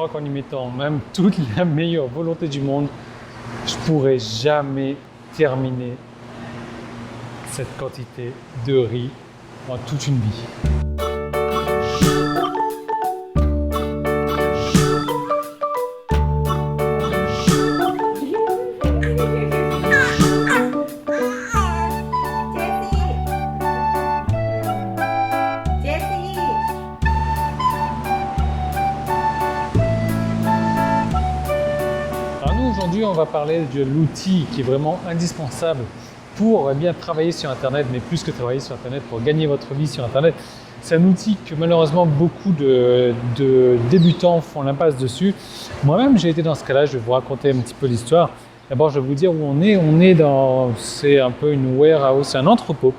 crois qu'en y mettant même toute la meilleure volonté du monde, je pourrais jamais terminer cette quantité de riz en toute une vie. Aujourd'hui, on va parler de l'outil qui est vraiment indispensable pour bien travailler sur Internet, mais plus que travailler sur Internet, pour gagner votre vie sur Internet. C'est un outil que malheureusement beaucoup de débutants font l'impasse dessus. Moi-même, j'ai été dans ce cas-là. Je vais vous raconter un petit peu l'histoire. D'abord, je vais vous dire où on est. C'est un peu une warehouse, c'est un entrepôt.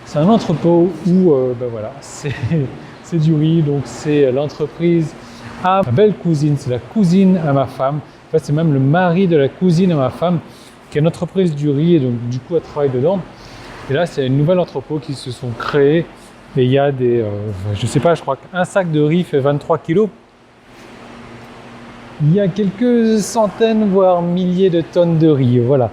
C'est un entrepôt où, voilà, c'est du riz. Donc, c'est l'entreprise à ma belle cousine. C'est la cousine à ma femme. En fait, c'est même le mari de la cousine à ma femme qui a une entreprise du riz et donc du coup elle travaille dedans. Et là, c'est une nouvelle entrepôt qui se sont créés et il y a je sais pas, je crois qu'un sac de riz fait 23 kilos. Il y a quelques centaines voire milliers de tonnes de riz, voilà.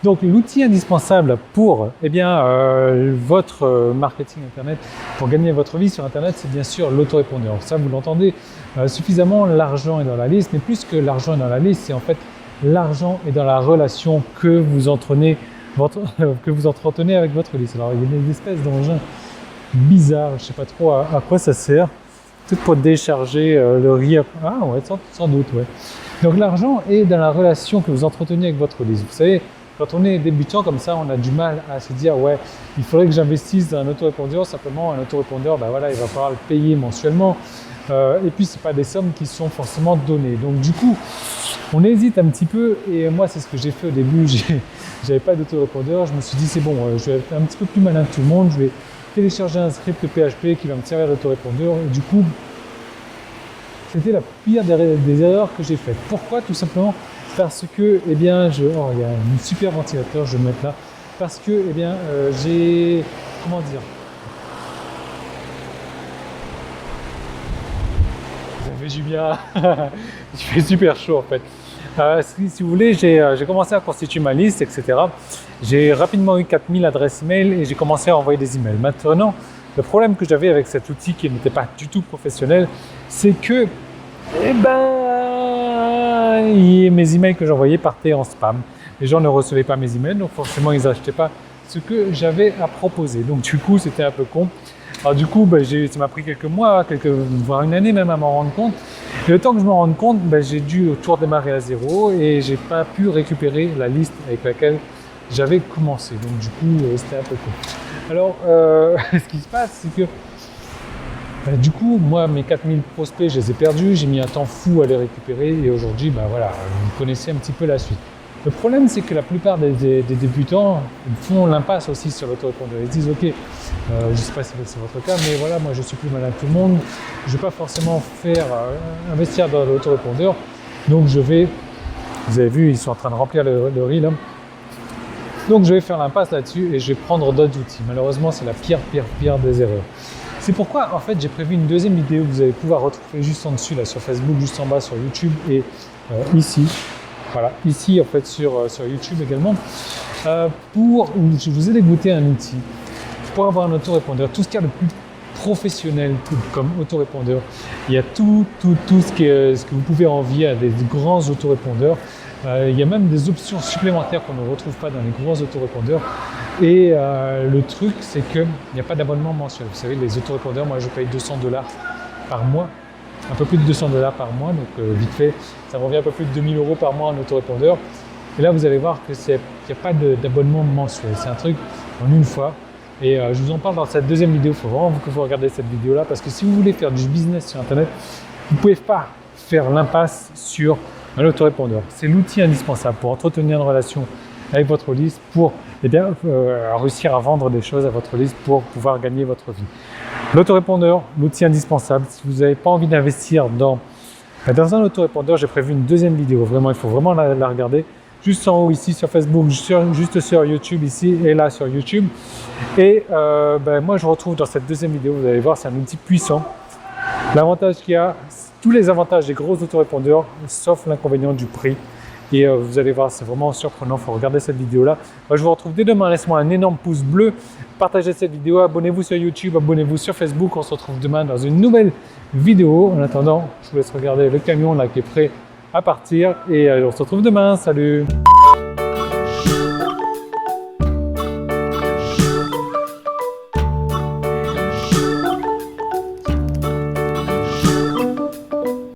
Donc l'outil indispensable pour votre marketing Internet, pour gagner votre vie sur Internet, c'est bien sûr l'autorépondeur. Ça, vous l'entendez suffisamment, l'argent est dans la liste, mais plus que l'argent est dans la liste, c'est en fait l'argent est dans la relation que vous entretenez avec votre liste. Alors il y a des espèces d'engins bizarres, je ne sais pas trop à quoi ça sert, peut-être pour décharger le riz. Ah ouais, sans doute, ouais. Donc l'argent est dans la relation que vous entretenez avec votre liste. Vous savez, quand on est débutant comme ça, on a du mal à se dire ouais, il faudrait que j'investisse dans un autorépondeur. Simplement, un autorépondeur, voilà, il va falloir le payer mensuellement. Et puis, c'est pas des sommes qui sont forcément données. Donc, du coup, on hésite un petit peu. Et moi, c'est ce que j'ai fait au début. J'avais pas d'autorépondeur. Je me suis dit c'est bon, je vais être un petit peu plus malin que tout le monde. Je vais télécharger un script PHP qui va me servir d'autorépondeur. Et du coup, c'était la pire des erreurs que j'ai faites. Pourquoi? Tout simplement parce que, il y a un super ventilateur, je vais le mettre là. Parce que, j'ai, comment dire, vous avez du bien, il fait super chaud en fait. Si vous voulez, j'ai commencé à constituer ma liste, etc. J'ai rapidement eu 4000 adresses email et j'ai commencé à envoyer des emails. Maintenant, le problème que j'avais avec cet outil qui n'était pas du tout professionnel, c'est que, mes emails que j'envoyais partaient en spam. Les gens ne recevaient pas mes emails, donc forcément ils n'achetaient pas ce que j'avais à proposer. Donc du coup, c'était un peu con. Alors du coup, ça m'a pris quelques mois, voire une année même à m'en rendre compte. Et le temps que je m'en rende compte, j'ai dû tout redémarrer à zéro et j'ai pas pu récupérer la liste avec laquelle j'avais commencé. Donc du coup, c'était un peu con. Alors, ce qui se passe, c'est que du coup, moi, mes 4000 prospects, je les ai perdus. J'ai mis un temps fou à les récupérer et aujourd'hui, voilà, vous connaissez un petit peu la suite. Le problème, c'est que la plupart des débutants font l'impasse aussi sur l'autorépondeur. Ils se disent, ok, je ne sais pas si c'est votre cas, mais voilà, moi je suis plus malin que tout le monde. Je ne vais pas forcément investir dans l'autorépondeur. Donc vous avez vu, ils sont en train de remplir le riz là. Donc je vais faire l'impasse là-dessus et je vais prendre d'autres outils. Malheureusement, c'est la pire des erreurs. C'est pourquoi, en fait, j'ai prévu une deuxième vidéo que vous allez pouvoir retrouver juste en dessus, là, sur Facebook, juste en bas, sur YouTube et ici. Voilà, ici en fait sur YouTube également, je vous ai dégoûté un outil pour avoir un autorépondeur, tout ce qu'il y a de plus professionnel comme autorépondeur. Il y a tout ce que vous pouvez envier à des grands autorépondeurs. Il y a même des options supplémentaires qu'on ne retrouve pas dans les grands autorépondeurs. Et le truc, c'est qu'il n'y a pas d'abonnement mensuel. Vous savez, les autorépondeurs, moi je paye $200 par mois. Un peu plus de $200 par mois, donc vite fait, ça me revient un peu plus de 2000 € par mois en autorépondeur. Et là, vous allez voir qu'il n'y a pas d'abonnement mensuel. C'est un truc en une fois. Et je vous en parle dans cette deuxième vidéo. Il faut vraiment que vous regardiez cette vidéo-là parce que si vous voulez faire du business sur Internet, vous ne pouvez pas faire l'impasse sur un autorépondeur. C'est l'outil indispensable pour entretenir une relation avec votre liste, pour réussir à vendre des choses à votre liste pour pouvoir gagner votre vie. L'autorépondeur, l'outil indispensable. Si vous n'avez pas envie d'investir dans un autorépondeur, j'ai prévu une deuxième vidéo. Vraiment, il faut vraiment la regarder. Juste en haut ici sur Facebook, juste sur YouTube ici et là sur YouTube. Et moi, je retrouve dans cette deuxième vidéo, vous allez voir, c'est un outil puissant. L'avantage qu'il y a, tous les avantages des gros autorépondeurs, sauf l'inconvénient du prix. Et vous allez voir, c'est vraiment surprenant, il faut regarder cette vidéo-là. Moi, je vous retrouve dès demain, laissez-moi un énorme pouce bleu, partagez cette vidéo, abonnez-vous sur YouTube, abonnez-vous sur Facebook. On se retrouve demain dans une nouvelle vidéo. En attendant, je vous laisse regarder le camion là qui est prêt à partir et on se retrouve demain. Salut!